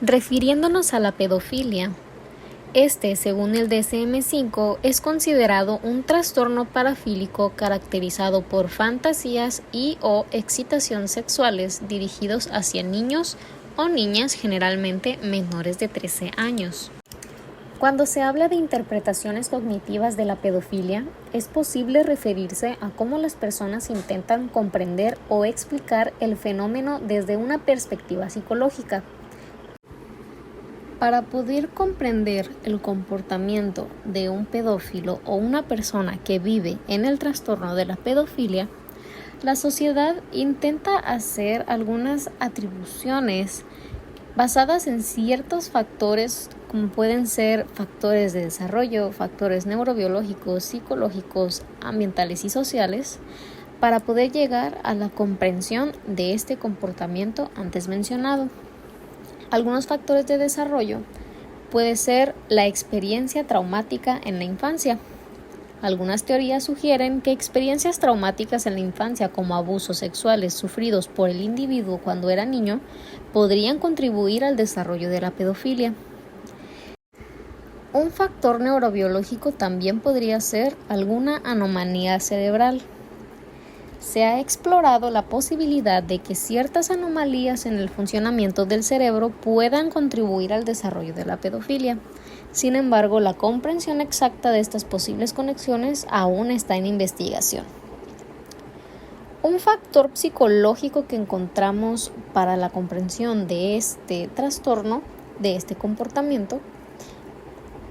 Refiriéndonos a la pedofilia, según el DSM-5, es considerado un trastorno parafílico caracterizado por fantasías y o excitación sexuales dirigidos hacia niños o niñas, generalmente menores de 13 años. Cuando se habla de interpretaciones cognitivas de la pedofilia, es posible referirse a cómo las personas intentan comprender o explicar el fenómeno desde una perspectiva psicológica. Para poder comprender el comportamiento de un pedófilo o una persona que vive en el trastorno de la pedofilia, la sociedad intenta hacer algunas atribuciones basadas en ciertos factores, como pueden ser factores de desarrollo, factores neurobiológicos, psicológicos, ambientales y sociales, para poder llegar a la comprensión de este comportamiento antes mencionado. Algunos factores de desarrollo puede ser la experiencia traumática en la infancia. Algunas teorías sugieren que experiencias traumáticas en la infancia, como abusos sexuales sufridos por el individuo cuando era niño, podrían contribuir al desarrollo de la pedofilia. Un factor neurobiológico también podría ser alguna anomalía cerebral. Se ha explorado la posibilidad de que ciertas anomalías en el funcionamiento del cerebro puedan contribuir al desarrollo de la pedofilia. Sin embargo, la comprensión exacta de estas posibles conexiones aún está en investigación. Un factor psicológico que encontramos para la comprensión de este trastorno, de este comportamiento,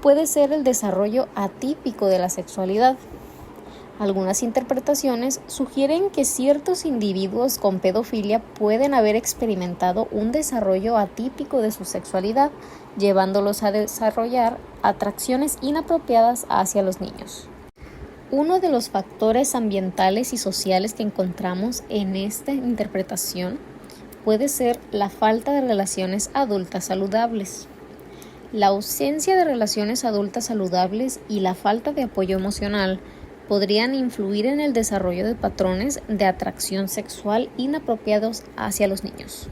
puede ser el desarrollo atípico de la sexualidad. Algunas interpretaciones sugieren que ciertos individuos con pedofilia pueden haber experimentado un desarrollo atípico de su sexualidad, llevándolos a desarrollar atracciones inapropiadas hacia los niños. Uno de los factores ambientales y sociales que encontramos en esta interpretación puede ser la falta de relaciones adultas saludables. La ausencia de relaciones adultas saludables y la falta de apoyo emocional podrían influir en el desarrollo de patrones de atracción sexual inapropiados hacia los niños.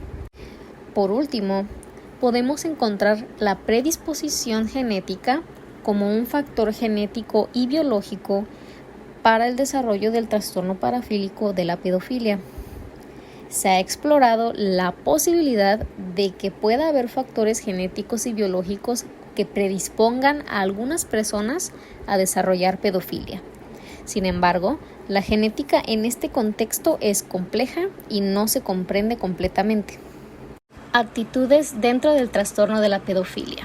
Por último, podemos encontrar la predisposición genética como un factor genético y biológico para el desarrollo del trastorno parafílico de la pedofilia. Se ha explorado la posibilidad de que pueda haber factores genéticos y biológicos que predispongan a algunas personas a desarrollar pedofilia. Sin embargo, la genética en este contexto es compleja y no se comprende completamente. Actitudes dentro del trastorno de la pedofilia.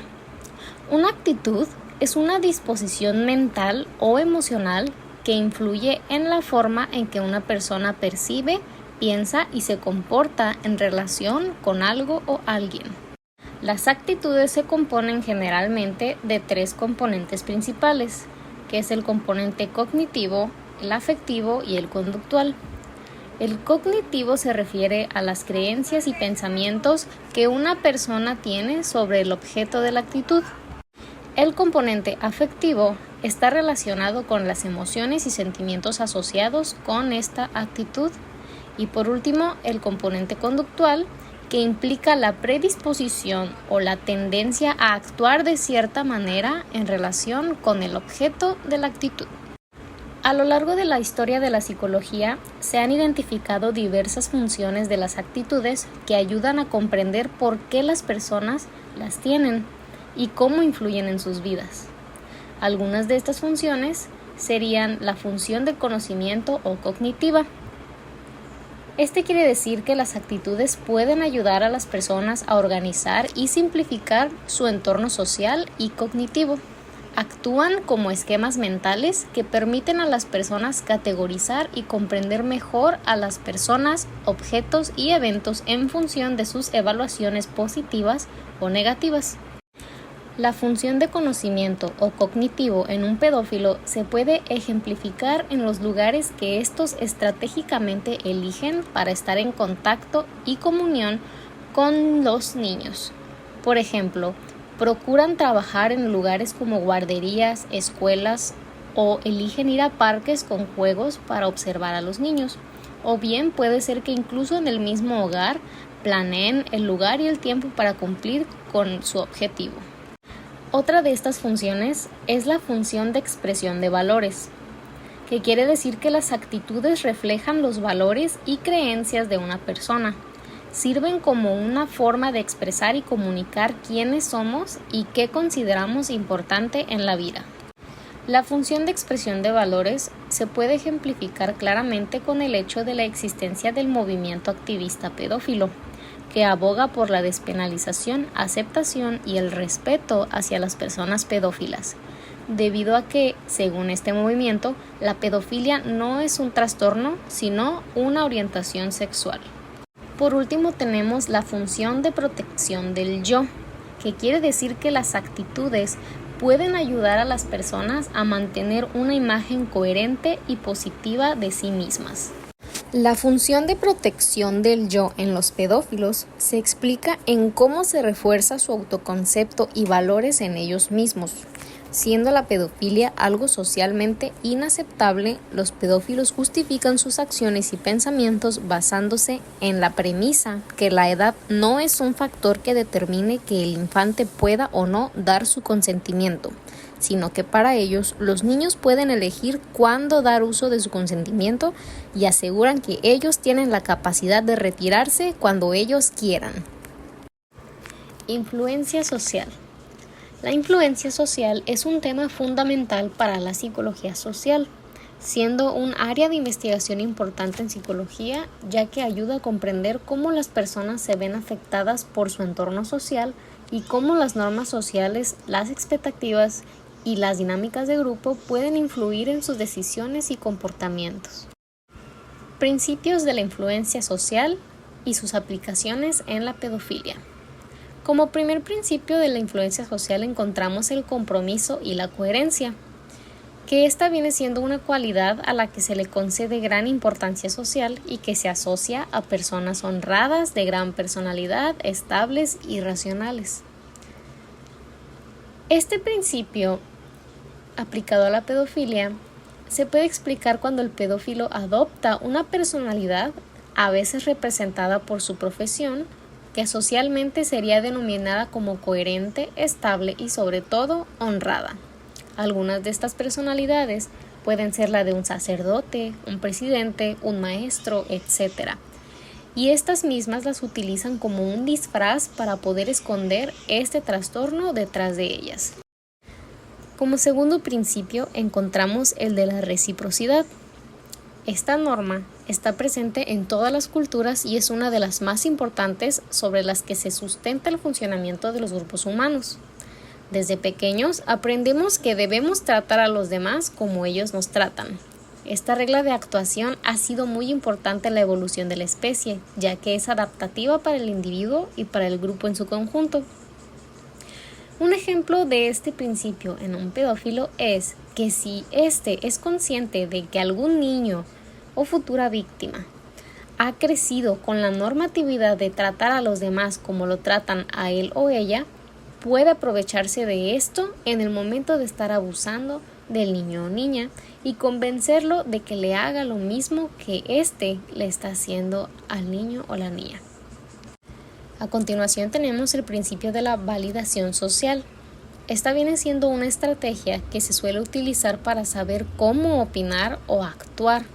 Una actitud es una disposición mental o emocional que influye en la forma en que una persona percibe, piensa y se comporta en relación con algo o alguien. Las actitudes se componen generalmente de 3 componentes principales, que es el componente cognitivo, el afectivo y el conductual. El cognitivo se refiere a las creencias y pensamientos que una persona tiene sobre el objeto de la actitud. El componente afectivo está relacionado con las emociones y sentimientos asociados con esta actitud. Y por último, el componente conductual, que implica la predisposición o la tendencia a actuar de cierta manera en relación con el objeto de la actitud. A lo largo de la historia de la psicología, se han identificado diversas funciones de las actitudes que ayudan a comprender por qué las personas las tienen y cómo influyen en sus vidas. Algunas de estas funciones serían la función de conocimiento o cognitiva. Este quiere decir que las actitudes pueden ayudar a las personas a organizar y simplificar su entorno social y cognitivo. Actúan como esquemas mentales que permiten a las personas categorizar y comprender mejor a las personas, objetos y eventos en función de sus evaluaciones positivas o negativas. La función de conocimiento o cognitivo en un pedófilo se puede ejemplificar en los lugares que estos estratégicamente eligen para estar en contacto y comunión con los niños. Por ejemplo, procuran trabajar en lugares como guarderías, escuelas o eligen ir a parques con juegos para observar a los niños. O bien puede ser que incluso en el mismo hogar planeen el lugar y el tiempo para cumplir con su objetivo. Otra de estas funciones es la función de expresión de valores, que quiere decir que las actitudes reflejan los valores y creencias de una persona. Sirven como una forma de expresar y comunicar quiénes somos y qué consideramos importante en la vida. La función de expresión de valores se puede ejemplificar claramente con el hecho de la existencia del movimiento activista pedófilo, que aboga por la despenalización, aceptación y el respeto hacia las personas pedófilas, debido a que, según este movimiento, la pedofilia no es un trastorno, sino una orientación sexual. Por último, tenemos la función de protección del yo, que quiere decir que las actitudes pueden ayudar a las personas a mantener una imagen coherente y positiva de sí mismas. La función de protección del yo en los pedófilos se explica en cómo se refuerza su autoconcepto y valores en ellos mismos. Siendo la pedofilia algo socialmente inaceptable, los pedófilos justifican sus acciones y pensamientos basándose en la premisa que la edad no es un factor que determine que el infante pueda o no dar su consentimiento, sino que para ellos los niños pueden elegir cuándo dar uso de su consentimiento y aseguran que ellos tienen la capacidad de retirarse cuando ellos quieran. Influencia social. La influencia social es un tema fundamental para la psicología social, siendo un área de investigación importante en psicología, ya que ayuda a comprender cómo las personas se ven afectadas por su entorno social y cómo las normas sociales, las expectativas y las dinámicas de grupo pueden influir en sus decisiones y comportamientos. Principios de la influencia social y sus aplicaciones en la pedofilia. Como primer principio de la influencia social encontramos el compromiso y la coherencia, que esta viene siendo una cualidad a la que se le concede gran importancia social y que se asocia a personas honradas, de gran personalidad, estables y racionales. Este principio, aplicado a la pedofilia, se puede explicar cuando el pedófilo adopta una personalidad, a veces representada por su profesión, que socialmente sería denominada como coherente, estable y sobre todo honrada. Algunas de estas personalidades pueden ser la de un sacerdote, un presidente, un maestro, etc. Y estas mismas las utilizan como un disfraz para poder esconder este trastorno detrás de ellas. Como segundo principio encontramos el de la reciprocidad. Esta norma está presente en todas las culturas y es una de las más importantes sobre las que se sustenta el funcionamiento de los grupos humanos. Desde pequeños aprendemos que debemos tratar a los demás como ellos nos tratan. Esta regla de actuación ha sido muy importante en la evolución de la especie, ya que es adaptativa para el individuo y para el grupo en su conjunto. Un ejemplo de este principio en un pedófilo es que si éste es consciente de que algún niño o futura víctima ha crecido con la normatividad de tratar a los demás como lo tratan a él o ella, puede aprovecharse de esto en el momento de estar abusando del niño o niña y convencerlo de que le haga lo mismo que éste le está haciendo al niño o la niña. A continuación tenemos el principio de la validación social. Esta viene siendo una estrategia que se suele utilizar para saber cómo opinar o actuar.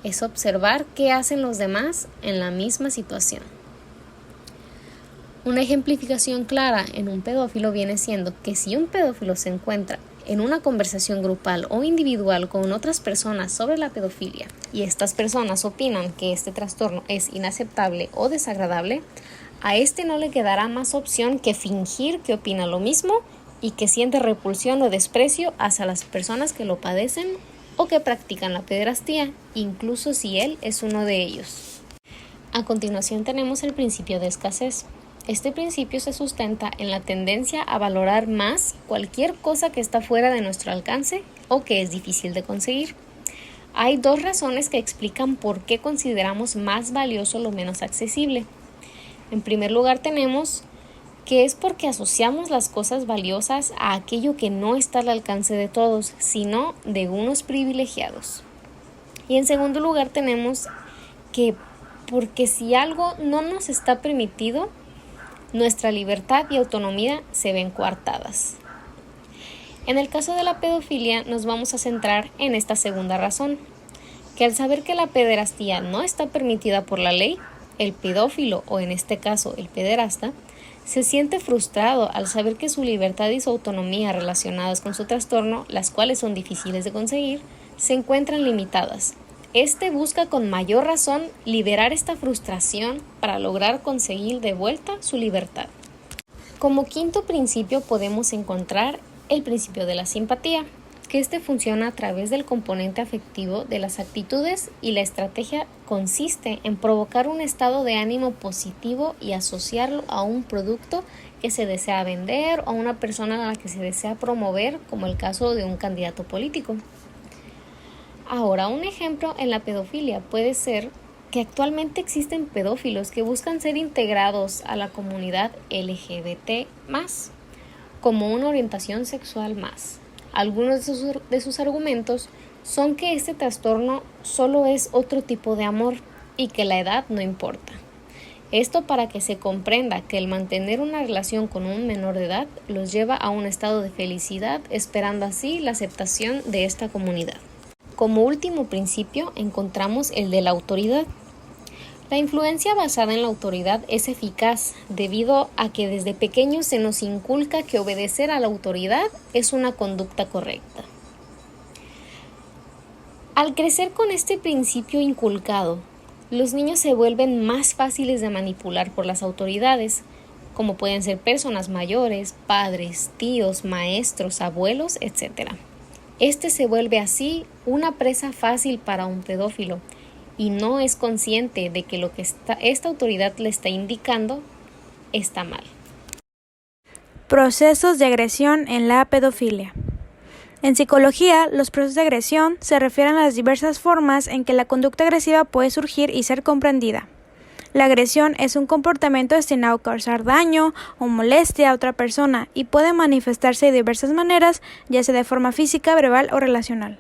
Es observar qué hacen los demás en la misma situación. Una ejemplificación clara en un pedófilo viene siendo que si un pedófilo se encuentra en una conversación grupal o individual con otras personas sobre la pedofilia y estas personas opinan que este trastorno es inaceptable o desagradable, a este no le quedará más opción que fingir que opina lo mismo y que siente repulsión o desprecio hacia las personas que lo padecen o que practican la pederastía, incluso si él es uno de ellos. A continuación tenemos el principio de escasez. Este principio se sustenta en la tendencia a valorar más cualquier cosa que está fuera de nuestro alcance o que es difícil de conseguir. Hay dos razones que explican por qué consideramos más valioso lo menos accesible. En primer lugar tenemos que es porque asociamos las cosas valiosas a aquello que no está al alcance de todos, sino de unos privilegiados. Y en segundo lugar tenemos que porque si algo no nos está permitido, nuestra libertad y autonomía se ven coartadas. En el caso de la pedofilia nos vamos a centrar en esta segunda razón, que al saber que la pederastía no está permitida por la ley, el pedófilo, o en este caso el pederasta, se siente frustrado al saber que su libertad y su autonomía relacionadas con su trastorno, las cuales son difíciles de conseguir, se encuentran limitadas. Este busca con mayor razón liberar esta frustración para lograr conseguir de vuelta su libertad. Como quinto principio podemos encontrar el principio de la simpatía, que funciona a través del componente afectivo de las actitudes, y la estrategia consiste en provocar un estado de ánimo positivo y asociarlo a un producto que se desea vender o a una persona a la que se desea promover, como el caso de un candidato político. Ahora, un ejemplo en la pedofilia puede ser que actualmente existen pedófilos que buscan ser integrados a la comunidad LGBT+, como una orientación sexual más. Algunos de sus argumentos son que este trastorno solo es otro tipo de amor y que la edad no importa. Esto para que se comprenda que el mantener una relación con un menor de edad los lleva a un estado de felicidad, esperando así la aceptación de esta comunidad. Como último principio encontramos el de la autoridad. La influencia basada en la autoridad es eficaz debido a que desde pequeños se nos inculca que obedecer a la autoridad es una conducta correcta. Al crecer con este principio inculcado, los niños se vuelven más fáciles de manipular por las autoridades, como pueden ser personas mayores, padres, tíos, maestros, abuelos, etc. Este se vuelve así una presa fácil para un pedófilo, y no es consciente de que lo que esta autoridad le está indicando está mal. Procesos de agresión en la pedofilia. En psicología, los procesos de agresión se refieren a las diversas formas en que la conducta agresiva puede surgir y ser comprendida. La agresión es un comportamiento destinado a causar daño o molestia a otra persona y puede manifestarse de diversas maneras, ya sea de forma física, verbal o relacional.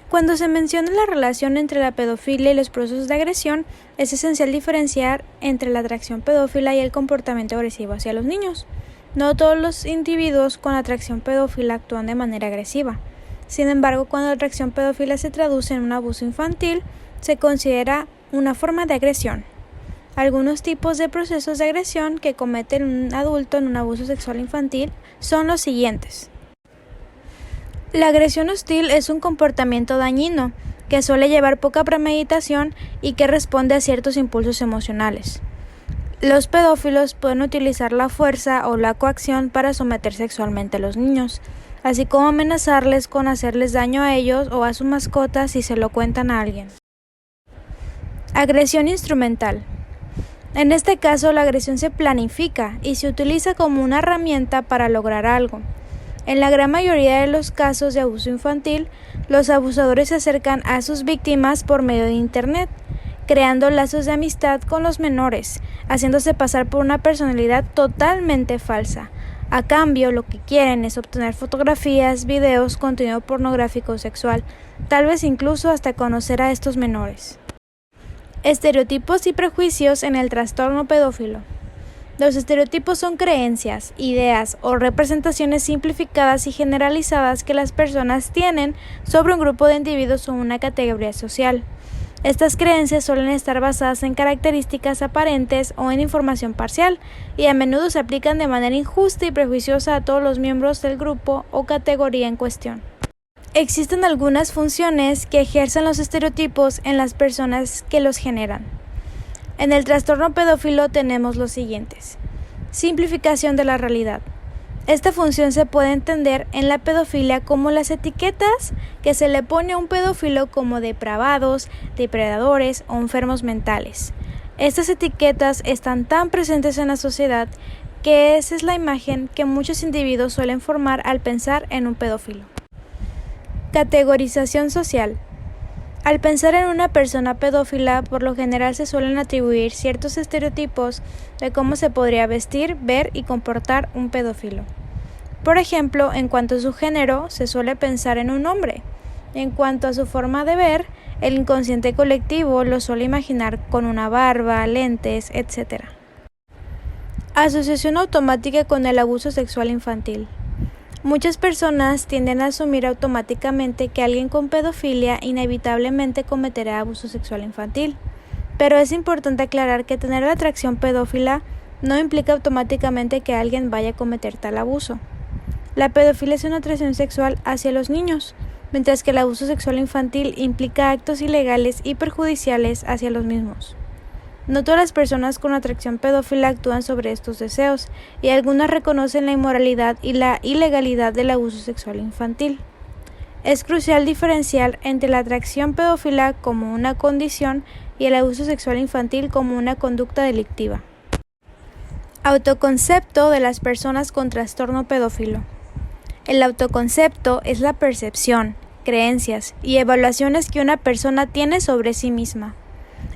Cuando se menciona la relación entre la pedofilia y los procesos de agresión, es esencial diferenciar entre la atracción pedófila y el comportamiento agresivo hacia los niños. No todos los individuos con atracción pedófila actúan de manera agresiva. Sin embargo, cuando la atracción pedófila se traduce en un abuso infantil, se considera una forma de agresión. Algunos tipos de procesos de agresión que comete un adulto en un abuso sexual infantil son los siguientes. La agresión hostil es un comportamiento dañino que suele llevar poca premeditación y que responde a ciertos impulsos emocionales. Los pedófilos pueden utilizar la fuerza o la coacción para someter sexualmente a los niños, así como amenazarles con hacerles daño a ellos o a su mascota si se lo cuentan a alguien. Agresión instrumental. En este caso, la agresión se planifica y se utiliza como una herramienta para lograr algo. En la gran mayoría de los casos de abuso infantil, los abusadores se acercan a sus víctimas por medio de Internet, creando lazos de amistad con los menores, haciéndose pasar por una personalidad totalmente falsa. A cambio, lo que quieren es obtener fotografías, videos, contenido pornográfico o sexual, tal vez incluso hasta conocer a estos menores. Estereotipos y prejuicios en el trastorno pedófilo. Los estereotipos son creencias, ideas o representaciones simplificadas y generalizadas que las personas tienen sobre un grupo de individuos o una categoría social. Estas creencias suelen estar basadas en características aparentes o en información parcial, y a menudo se aplican de manera injusta y prejuiciosa a todos los miembros del grupo o categoría en cuestión. Existen algunas funciones que ejercen los estereotipos en las personas que los generan. En el trastorno pedófilo tenemos los siguientes. Simplificación de la realidad. Esta función se puede entender en la pedofilia como las etiquetas que se le pone a un pedófilo como depravados, depredadores o enfermos mentales. Estas etiquetas están tan presentes en la sociedad que esa es la imagen que muchos individuos suelen formar al pensar en un pedófilo. Categorización social. Al pensar en una persona pedófila, por lo general se suelen atribuir ciertos estereotipos de cómo se podría vestir, ver y comportar un pedófilo. Por ejemplo, en cuanto a su género, se suele pensar en un hombre. En cuanto a su forma de ver, el inconsciente colectivo lo suele imaginar con una barba, lentes, etc. Asociación automática con el abuso sexual infantil. Muchas personas tienden a asumir automáticamente que alguien con pedofilia inevitablemente cometerá abuso sexual infantil, pero es importante aclarar que tener la atracción pedófila no implica automáticamente que alguien vaya a cometer tal abuso. La pedofilia es una atracción sexual hacia los niños, mientras que el abuso sexual infantil implica actos ilegales y perjudiciales hacia los mismos. No todas las personas con atracción pedófila actúan sobre estos deseos, y algunas reconocen la inmoralidad y la ilegalidad del abuso sexual infantil. Es crucial diferenciar entre la atracción pedófila como una condición y el abuso sexual infantil como una conducta delictiva. Autoconcepto de las personas con trastorno pedófilo. El autoconcepto es la percepción, creencias y evaluaciones que una persona tiene sobre sí misma.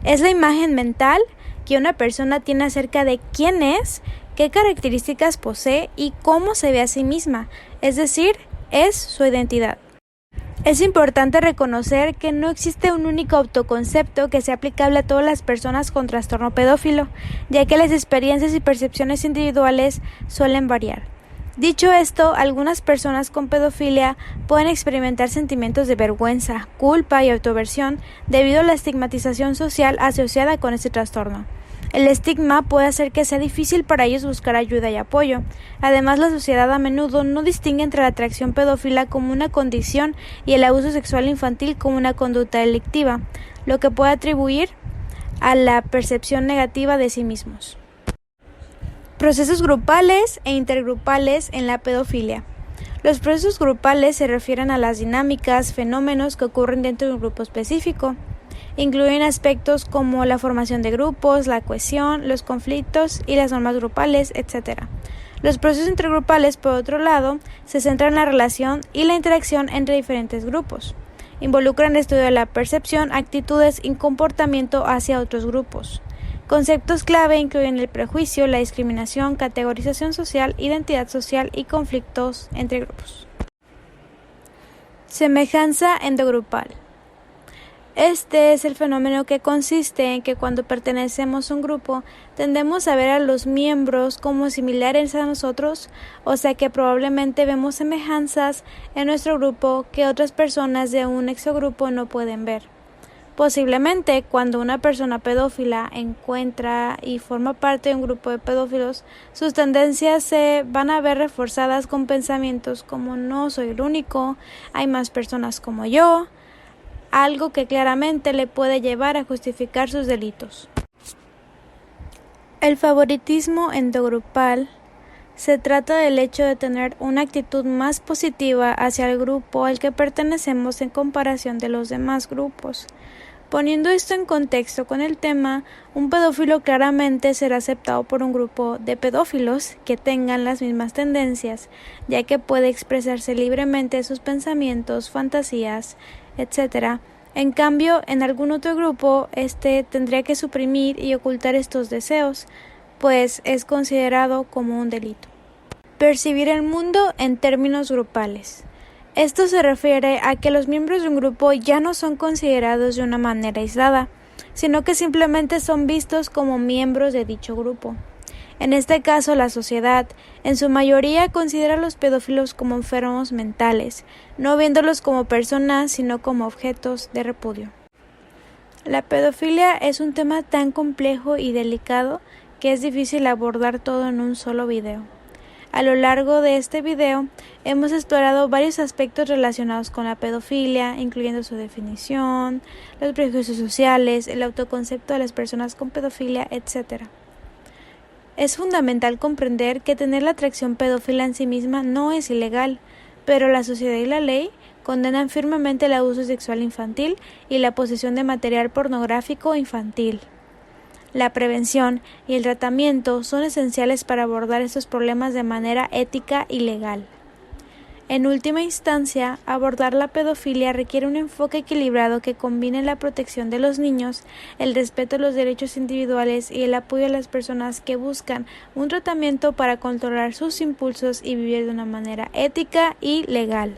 Es la imagen mental que una persona tiene acerca de quién es, qué características posee y cómo se ve a sí misma, es decir, es su identidad. Es importante reconocer que no existe un único autoconcepto que sea aplicable a todas las personas con trastorno pedófilo, ya que las experiencias y percepciones individuales suelen variar. Dicho esto, algunas personas con pedofilia pueden experimentar sentimientos de vergüenza, culpa y autoaversión debido a la estigmatización social asociada con este trastorno. El estigma puede hacer que sea difícil para ellos buscar ayuda y apoyo. Además, la sociedad a menudo no distingue entre la atracción pedófila como una condición y el abuso sexual infantil como una conducta delictiva, lo que puede atribuir a la percepción negativa de sí mismos. Procesos grupales e intergrupales en la pedofilia. Los procesos grupales se refieren a las dinámicas, fenómenos que ocurren dentro de un grupo específico. Incluyen aspectos como la formación de grupos, la cohesión, los conflictos y las normas grupales, etc. Los procesos intergrupales, por otro lado, se centran en la relación y la interacción entre diferentes grupos. Involucran el estudio de la percepción, actitudes y comportamiento hacia otros grupos. Conceptos clave incluyen el prejuicio, la discriminación, categorización social, identidad social y conflictos entre grupos. Semejanza endogrupal. Este es el fenómeno que consiste en que cuando pertenecemos a un grupo tendemos a ver a los miembros como similares a nosotros, o sea que probablemente vemos semejanzas en nuestro grupo que otras personas de un exogrupo no pueden ver. Posiblemente, cuando una persona pedófila encuentra y forma parte de un grupo de pedófilos, sus tendencias se van a ver reforzadas con pensamientos como no soy el único, hay más personas como yo, algo que claramente le puede llevar a justificar sus delitos. El favoritismo endogrupal se trata del hecho de tener una actitud más positiva hacia el grupo al que pertenecemos en comparación de los demás grupos. Poniendo esto en contexto con el tema, un pedófilo claramente será aceptado por un grupo de pedófilos que tengan las mismas tendencias, ya que puede expresarse libremente sus pensamientos, fantasías, etc. En cambio, en algún otro grupo, tendría que suprimir y ocultar estos deseos, pues es considerado como un delito. Percibir el mundo en términos grupales. Esto se refiere a que los miembros de un grupo ya no son considerados de una manera aislada, sino que simplemente son vistos como miembros de dicho grupo. En este caso, la sociedad, en su mayoría, considera a los pedófilos como enfermos mentales, no viéndolos como personas, sino como objetos de repudio. La pedofilia es un tema tan complejo y delicado que es difícil abordar todo en un solo video. A lo largo de este video hemos explorado varios aspectos relacionados con la pedofilia, incluyendo su definición, los prejuicios sociales, el autoconcepto de las personas con pedofilia, etc. Es fundamental comprender que tener la atracción pedófila en sí misma no es ilegal, pero la sociedad y la ley condenan firmemente el abuso sexual infantil y la posesión de material pornográfico infantil. La prevención y el tratamiento son esenciales para abordar estos problemas de manera ética y legal. En última instancia, abordar la pedofilia requiere un enfoque equilibrado que combine la protección de los niños, el respeto a los derechos individuales y el apoyo a las personas que buscan un tratamiento para controlar sus impulsos y vivir de una manera ética y legal.